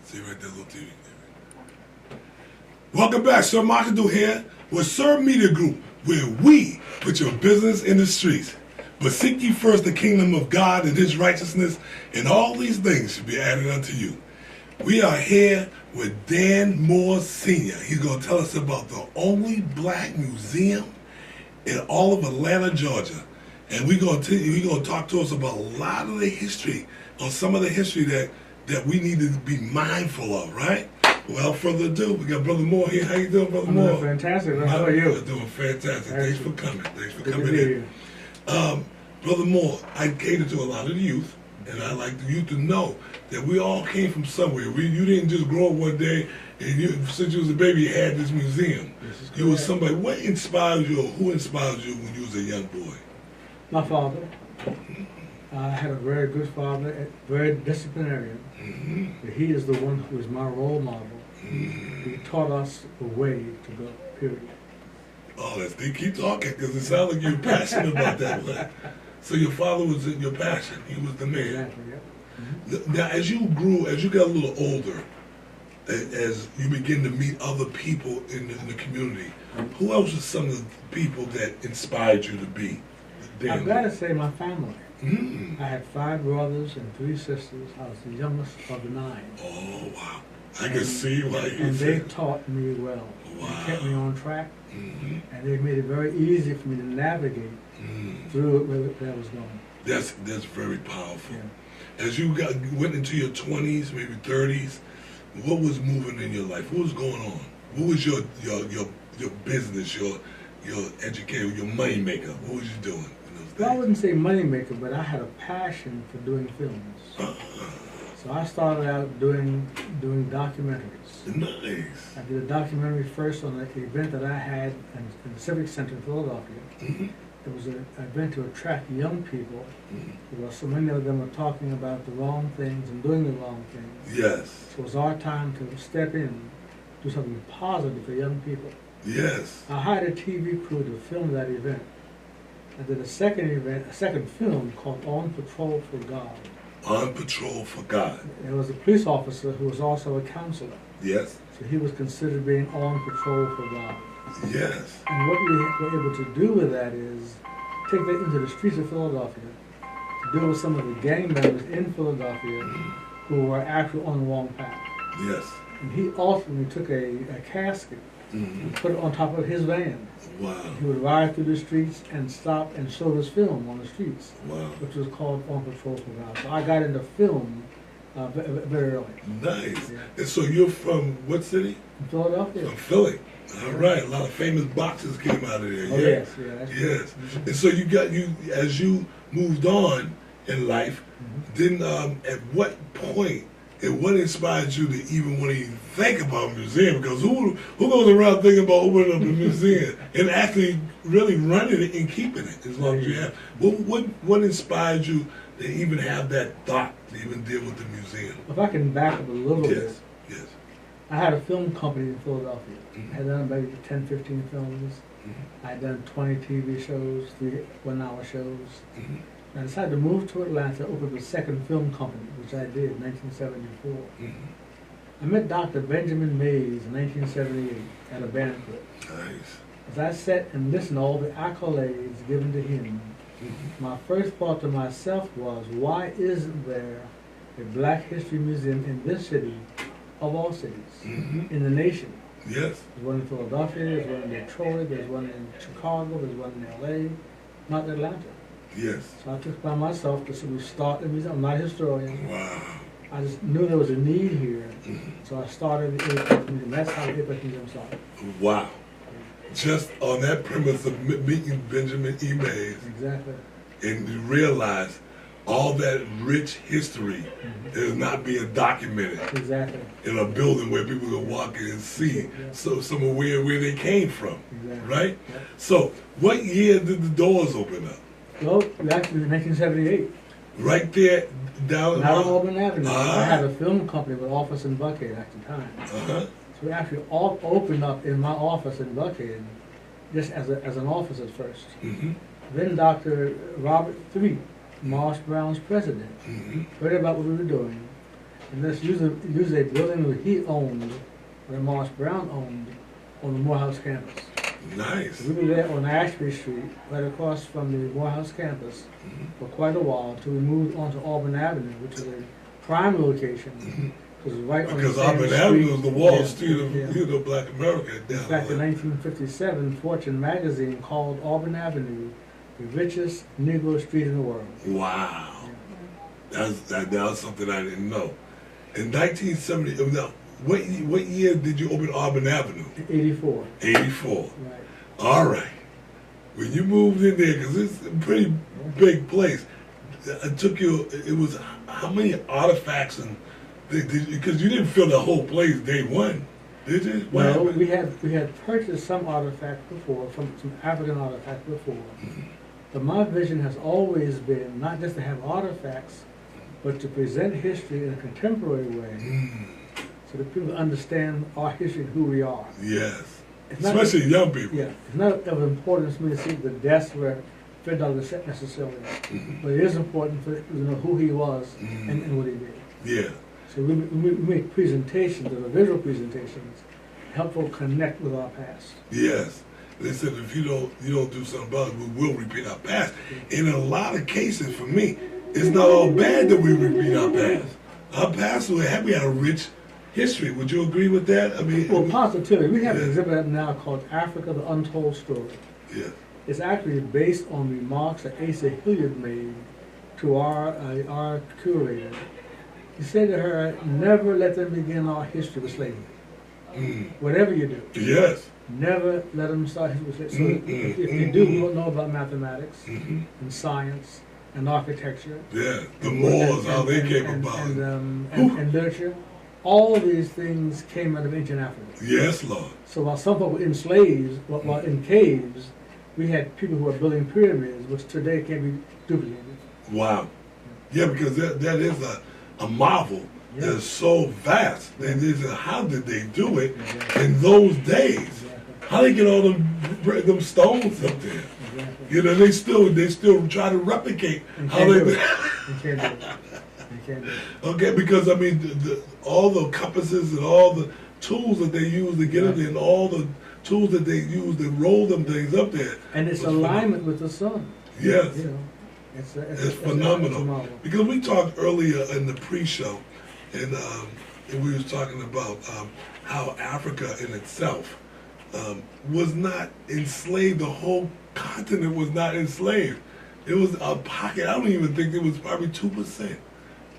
See right there, little TV. Welcome back, Sir Markadoo here with Sir Media Group, where we put your business in the streets. But seek ye first the kingdom of God and his righteousness, and all these things should be added unto you. We are here with Dan Moore Sr. He's going to tell us about the only black museum in all of Atlanta, Georgia. And he's going to talk to us about a lot of the history, on some of the history that we need to be mindful of, right? Without further ado, we got Brother Moore here. How you doing, Brother Moore? Doing fantastic. How are you? Doing fantastic. Thanks for coming. Thanks for Good coming to in. Brother Moore, I cater to a lot of the youth, and I like the youth to know that we all came from somewhere. You didn't just grow up one day and since you was a baby you had this museum. You was somebody. What inspired you, or who inspired you when you was a young boy? My father. I had a very good father, very disciplinarian. Mm-hmm. He is the one who is my role model. Mm-hmm. He taught us the way to go, period. Oh, let's keep talking, because it sounds like you're passionate about that one. So your father was in your passion. He was the man. Exactly, yeah. Now, as you grew, as you got a little older, as you begin to meet other people in the community, who else was some of the people that inspired you to be? I've got to say my family. Mm. I had 5 brothers and 3 sisters. I was the youngest of the 9. Oh, wow. I can see why you And they said. taught me well. Wow. They kept me on track. Mm-hmm. And they made it very easy for me to navigate through where I was going. That's very powerful. Yeah. As you went into your 20s, maybe 30s, what was moving in your life? What was going on? What was your business, your educator, your money maker? What was you doing in those days? Well, I wouldn't say money maker, but I had a passion for doing films. So I started out doing documentaries. Nice. I did a documentary first on an event that I had in the Civic Center in Philadelphia. Mm-hmm. It was an event to attract young people, Mm-hmm. because so many of them were talking about the wrong things and doing the wrong things. Yes. So it was our time to step in, do something positive for young people. Yes. I hired a TV crew to film that event. I did a second film called On Patrol for God. On Patrol for God. There was a police officer who was also a counselor. Yes. So he was considered being on patrol for God. Yes. And what we were able to do with that is take that into the streets of Philadelphia, to deal with some of the gang members in Philadelphia who were actually on the wrong path. Yes. And he ultimately took a casket and put it on top of his van. Wow. He would ride through the streets and stop and show this film on the streets, Wow. which was called On Patrol for God. So I got into film very early. Nice. Yeah. And so you're from what city? In Philadelphia. From Philly. All right. A lot of famous boxers came out of there. Oh, yeah? yes. Yeah, that's Yes. true. And so as you moved on in life, then at what point and what inspired you to even want to even think about a museum? Because who goes around thinking about opening up a museum and actually really running it and keeping it as long as you have? What inspired you to even have that thought to even deal with the museum? If I can back up a little bit, Yes. Yes. I had a film company in Philadelphia. Mhm. I had done maybe 10, 15 films. Mhm. I had done 20 TV shows, 3 one-hour shows. Mhm. I decided to move to Atlanta, open up a second film company, which I did in 1974. Mhm. I met Dr. Benjamin Mays in 1978 at a banquet. Nice. As I sat and listened to all the accolades given to him, Mhm. my first thought to myself was, why isn't there a Black History Museum in this city, of all cities, Mhm. in the nation? Yes. There's one in Philadelphia, there's one in Detroit, there's one in Chicago, there's one in LA, not in Atlanta. Yes. So I took it upon myself to simply start the museum. I'm not a historian. Wow. I just knew there was a need here, Mhm. so I started the Apex Museum. That's how the Apex Museum started. Wow. Just on that premise of meeting Benjamin E. Mays, Exactly. and you realize all that rich history is not being documented Exactly. in a building where people can walk in and see Yeah. so some of where they came from, Exactly. right? Yep. So what year did the doors open up? Well, actually, in 1978. Right there down Not on Auburn Avenue. Ah. I had a film company with office in Buckhead at the time. Uh-huh. So we actually all opened up in my office in Buckhead, just as an office at first. Mm-hmm. Then Dr. Robert Threet, Marsh Brown's president, Mm-hmm. heard about what we were doing, And this usually a building that he owned, that Morris Brown owned, on the Morehouse campus. Nice. We were there on Ashby Street, right across from the Morehouse campus, for quite a while, until we moved onto Auburn Avenue, which is a prime location. Because right on the Because same Auburn street, Avenue is the Wall yeah, Street of yeah. Black America In down fact, in there. 1957, Fortune magazine called Auburn Avenue the richest Negro street in the world. Wow. Yeah. That was something I didn't know. In 1970, now, what year did you open Auburn Avenue? 84. 84. Right. All right. When you moved in there, because it's a pretty big place, it took you, it was how many artifacts and, because you didn't fill the whole place day one, did you? What Well, happened? we had purchased some artifacts before, some African artifacts before. But my vision has always been not just to have artifacts, but to present history in a contemporary way, so that people understand our history and who we are. Yes. It's not- Especially young people. Yeah, it's not of importance to me to see the deaths where Fred Douglass sat necessarily, but it is important for to know who he was and what he did. Yeah. So we make presentations, or visual presentations, helpful connect with our past. Yes. They said if you don't do something about it, we will repeat our past. In a lot of cases, for me, it's not all bad that we repeat our past. Our past, we had a rich history. Would you agree with that? I mean, Well, positively, we have an Yeah. exhibit now called Africa, the Untold Story. yeah. It's actually based on remarks that Asa Hilliard made to our curator. He said to her, never let them begin our history with slavery. Whatever you do, Yes. never let them start history with slavery. So if they do, we don't know about mathematics and science and architecture. Yeah. The and- Moors, and- how they and- came and- about. and literature. All of these things came out of ancient Africa. Yes, Lord. So while some people were enslaved, while in caves, we had people who were building pyramids, which today can't be duplicated. Wow. Yeah, because that is a marvel Yeah. that's so vast. And how did they do it Exactly. in those days? Exactly. How they get all them stones up there? Exactly. You know, they still try to replicate And how can't they. do it. You can't do it. You can't do it. Okay, because I mean, all the compasses and all the tools that they use to get it, and all the tools that they use to roll them things up there. And it's was alignment with the sun. Yes, You know, it's it's phenomenal. It's a marvel. Because we talked earlier in the pre-show, and we was talking about how Africa in itself was not enslaved. The whole continent was not enslaved. It was a pocket. I don't even think it was probably 2%.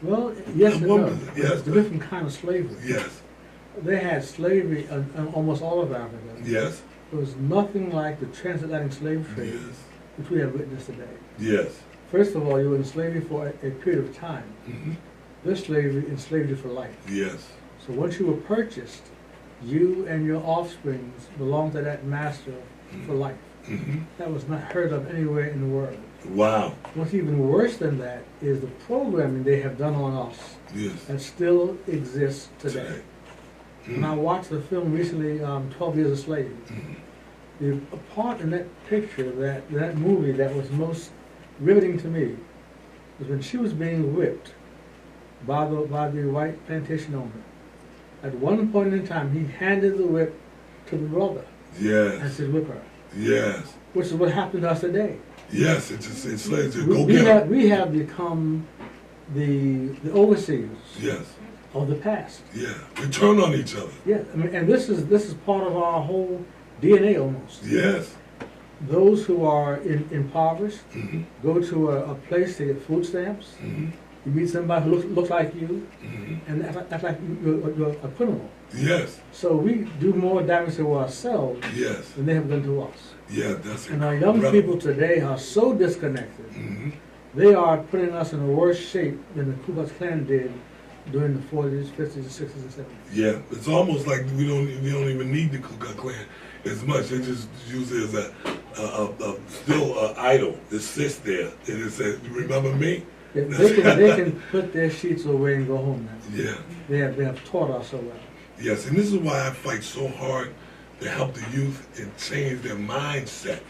Well, yes and no. woman, yes. It's a different kind of slavery. Yes, They had slavery in almost all of Africa. yes, It was nothing like the transatlantic slave trade, yes, which we have witnessed today. yes. First of all, you were in slavery for a period of time. This slavery enslaved you for life. Yes, So once you were purchased, you and your offspring belonged to that master for life. That was not heard of anywhere in the world. wow, What's even worse than that is the programming they have done on us yes. that still exists today. When I watched the film recently, 12 Years a Slave, the part in that picture, that movie that was most riveting to me was when she was being whipped by the white plantation owner. At one point in time, he handed the whip to the brother and Yes, said, whip her, yes, which is what happened to us today. yes. It's just enslaved. We, Go we, get have, them. we have become the overseers Yes, of the past. yeah. We turn on each other. Yeah, I mean, and this is part of our whole DNA almost. Yes, Those who are impoverished hmm go to a place to get food stamps. You meet somebody who looks like you, and that's like you're a criminal. yes, So we do more damage to ourselves yes, than they have done to us. yeah. That's And our young incredible. people today are so disconnected. Mhm. They are putting us in a worse shape than the Ku Klux Klan did during the 40s, 50s, 60s, and 70s. Yeah, it's almost like we don't even need the Ku Klux Klan as much. They just use it as a still idol that sits there and it says, "Remember me?" They can put their sheets away and go home now. Yeah. They have taught us so well. Yes, and this is why I fight so hard to help the youth and change their mindset.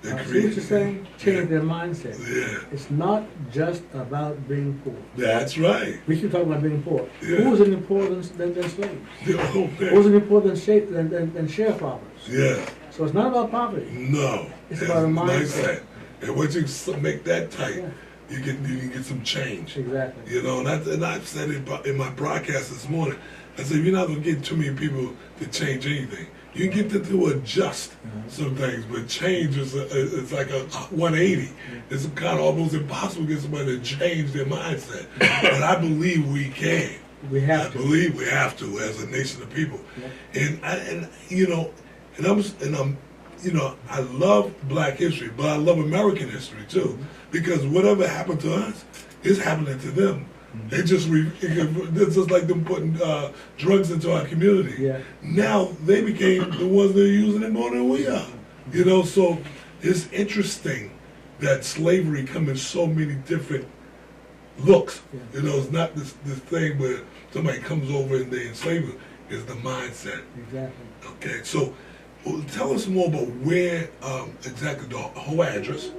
They See what create. you're saying? Change their mindset. Yeah, It's not just about being poor. that's right. We keep talking about being poor. Yeah. Who was any poorer than slaves? Oh, Who was man. any poorer than sharecroppers? Yeah, So it's not about poverty. no. It's That's about a mindset. And once you make that tight, Yeah. you can get some change. Exactly. You know, and I've said it in my broadcast this morning. I said, you're not going to get too many people to change anything. You can get them to adjust some things, but change is it's like a 180. It's kind of almost impossible to get somebody to change their mindset. But I believe we can. We I have to. believe we have to as a nation of people. Yeah. And you know, I'm you know, I love Black history, but I love American history too, because whatever happened to us is happening to them. They just it's just like them putting drugs into our community. Yeah. Now they became the ones that are using it more than we are. You know, so it's interesting that slavery comes in so many different looks. Yeah. You know, it's not this thing where somebody comes over and they enslave you. It's the mindset. Exactly. Okay, so tell us more about where exactly the whole address,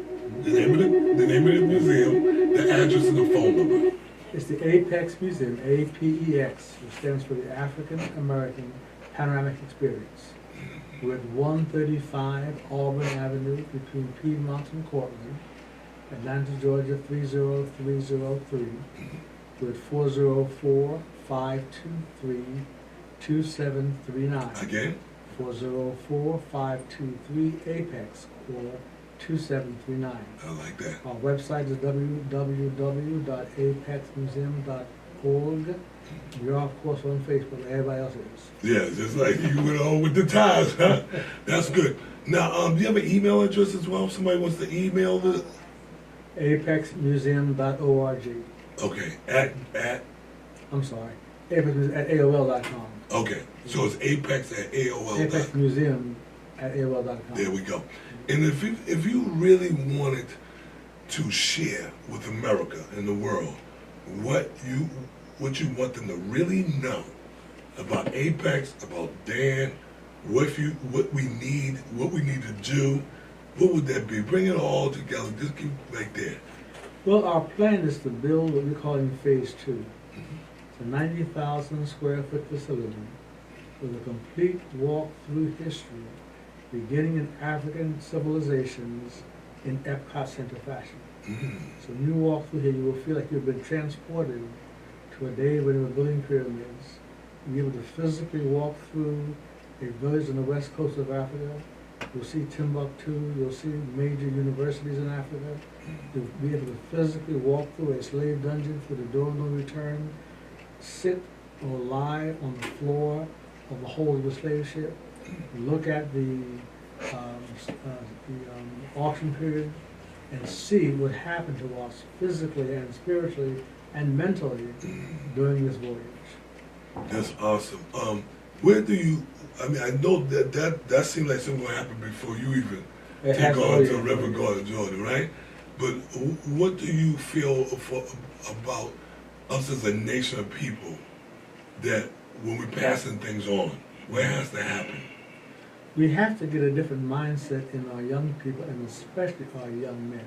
the name of the museum, the address, and the phone number. It's the Apex Museum, APEX, which stands for the African American Panoramic Experience. We're at 135 Auburn Avenue between Piedmont and Cortland, Atlanta, Georgia 30303. We're at 404-523-2739. Again? 404-523-APEX or 2739. I like that. Our website is www.apexmuseum.org. We are, of course, on Facebook, like everybody else is. Yeah, just like you went on with the times, huh? That's good. Now, do you have an email address as well? If somebody wants to email the... apexmuseum.org. Okay, at... I'm sorry, apex@aol.com. Okay, so it's apex at AOL. apexmuseum@aol.com. There we go. And if you really wanted to share with America and the world what you want them to really know about Apex, about Dan, what we need to do, what would that be? Bring it all together. Just keep right there. Well, our plan is to build what we're calling Phase 2. It's a 90,000 square foot facility with a complete walk-through history beginning in African civilizations in Epcot Center fashion. So when you walk through here, you will feel like you've been transported to a day when they were building pyramids. You'll be able to physically walk through a village on the west coast of Africa. You'll see Timbuktu, you'll see major universities in Africa. You'll be able to physically walk through a slave dungeon through the door of no return, sit or lie on the floor of the hold of the slave ship, look at the auction period, and see what happened to us physically and spiritually and mentally during this voyage. That's awesome. Where do you? I mean, I know that seems like something going to happen before you even take on to River Garden, Jordan, right? But what do you feel about us as a nation of people that when we're passing things on, what has to happen? We have to get a different mindset in our young people and especially our young men.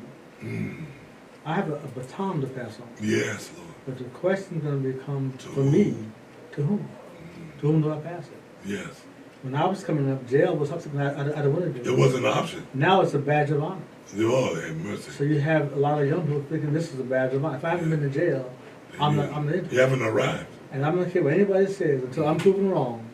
I have a baton to pass on. Yes, Lord. But the question is going to become, To for me, whom? to whom? To whom do I pass it? Yes. When I was coming up, jail was something I didn't want to do. It wasn't an option. Now it's a badge of honor. Lord have mercy. So you have a lot of young people thinking this is a badge of honor. If I haven't been to jail, I'm not in. You haven't arrived. And I'm not care what anybody says until I'm proven wrong.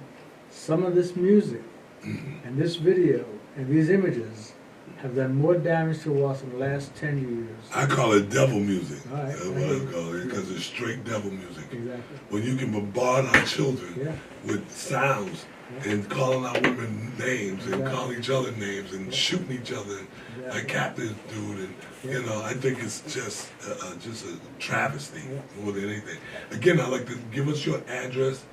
Some of this music and this video and these images have done more damage to us in the last 10 years. I call it devil music. All right. That's what I call it, because it's straight devil music. Exactly. When you can bombard our children Yeah. with sounds and calling out women names and calling each other names and shooting each other like Captain Dude, and you know, I think it's just a travesty more than anything. Again, I'd like to give us your address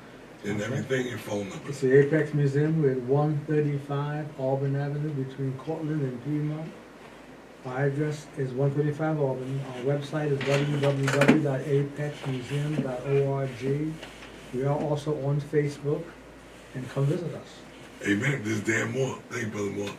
and everything, your phone number. It's the Apex Museum. We're at 135 Auburn Avenue between Cortland and Piedmont. Our address is 135 Auburn. Our website is www.apexmuseum.org. We are also on Facebook, and come visit us. Amen. This is Dan Moore. Thank you, Brother Moore.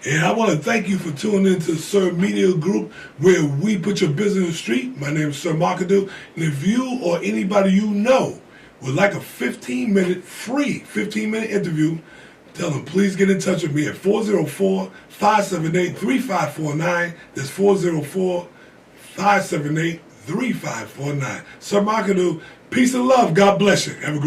And I want to thank you for tuning into Sir Media Group, where we put your business in the street. My name is Sir Markadoo. And if you or anybody you know would like a 15-minute free 15-minute interview, tell them please get in touch with me at 404-578-3549. That's 404-578-3549. Sir Markadoo, peace and love. God bless you. Have a great